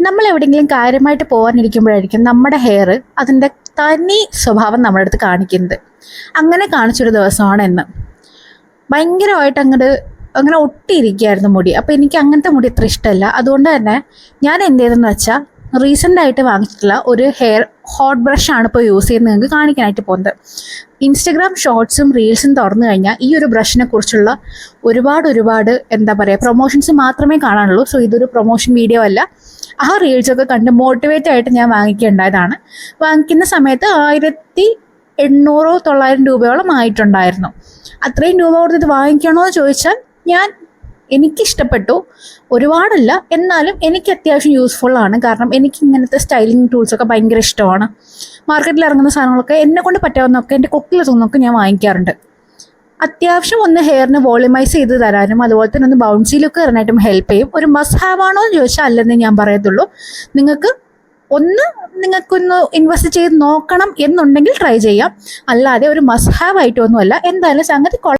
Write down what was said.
നമ്മൾ എവിടെയെങ്കിലും കാര്യമായിട്ട് പോകാനിരിക്കുമ്പോഴായിരിക്കും നമ്മുടെ ഹെയർ അതിൻ്റെ തനി സ്വഭാവം നമ്മുടെ അടുത്ത് കാണിക്കുന്നത്. അങ്ങനെ കാണിച്ചൊരു ദിവസമാണ് ഇന്ന്. ഭയങ്കരമായിട്ട് അങ്ങനെ ഒട്ടിയിരിക്കുകയായിരുന്നു മുടി. അപ്പോൾ എനിക്ക് അങ്ങനത്തെ മുടി അത്ര ഇഷ്ടമല്ല. അതുകൊണ്ട് തന്നെ ഞാൻ എന്ത് ചെയ്തെന്ന് വെച്ചാൽ റീസെൻ്റ് ആയിട്ട് വാങ്ങിച്ചിട്ടുള്ള ഒരു ഹെയർ ഹോട്ട് ബ്രഷാണ് ഇപ്പോൾ യൂസ് ചെയ്യുന്നത് നിങ്ങൾക്ക് കാണിക്കാനായിട്ട് പോകുന്നത്. ഇൻസ്റ്റഗ്രാം ഷോർട്സും റീൽസും തുറന്നു കഴിഞ്ഞാൽ ഈ ഒരു ബ്രഷിനെ കുറിച്ചുള്ള ഒരുപാട് എന്താ പറയുക പ്രൊമോഷൻസ് മാത്രമേ കാണാനുള്ളൂ. സോ ഇതൊരു പ്രൊമോഷൻ വീഡിയോ അല്ല. ആ റീൽസൊക്കെ കണ്ട് മോട്ടിവേറ്റ് ആയിട്ട് ഞാൻ വാങ്ങിക്കേണ്ടതാണ്. വാങ്ങിക്കുന്ന സമയത്ത് 1800-900 രൂപയോളം ആയിട്ടുണ്ടായിരുന്നു. അത്രയും രൂപ കൊടുത്തിട്ട് വാങ്ങിക്കണോ എന്ന് ചോദിച്ചാൽ എനിക്കിഷ്ടപ്പെട്ടു. ഒരുപാടല്ല, എന്നാലും എനിക്ക് അത്യാവശ്യം യൂസ്ഫുള്ളാണ്. കാരണം എനിക്ക് ഇങ്ങനത്തെ സ്റ്റൈലിംഗ് ടൂൾസൊക്കെ ഭയങ്കര ഇഷ്ടമാണ്. മാർക്കറ്റിൽ ഇറങ്ങുന്ന സാധനങ്ങളൊക്കെ എന്നെ കൊണ്ട് പറ്റാവുന്നതൊക്കെ എൻ്റെ കൊക്കിലെത്തുന്നതൊക്കെ ഞാൻ വാങ്ങിക്കാറുണ്ട്. അത്യാവശ്യം ഒന്ന് ഹെയറിന് വോളിമൈസ് ചെയ്ത് തരാനും അതുപോലെ തന്നെ ഒന്ന് ബൗൺസി ലുക്ക് തരാനായിട്ടും ഹെൽപ്പ് ചെയ്യും. ഒരു മസ്റ്റ് ഹാവ് ആണോ എന്ന് ചോദിച്ചാൽ അല്ലെന്നേ ഞാൻ പറയത്തുള്ളൂ. നിങ്ങൾക്കൊന്ന് ഇൻവെസ്റ്റ് ചെയ്ത് നോക്കണം എന്നുണ്ടെങ്കിൽ ട്രൈ ചെയ്യാം. അല്ലാതെ ഒരു മസ്റ്റ് ഹാവ് ആയിട്ടൊന്നുമല്ല. എന്തായാലും സംഗതി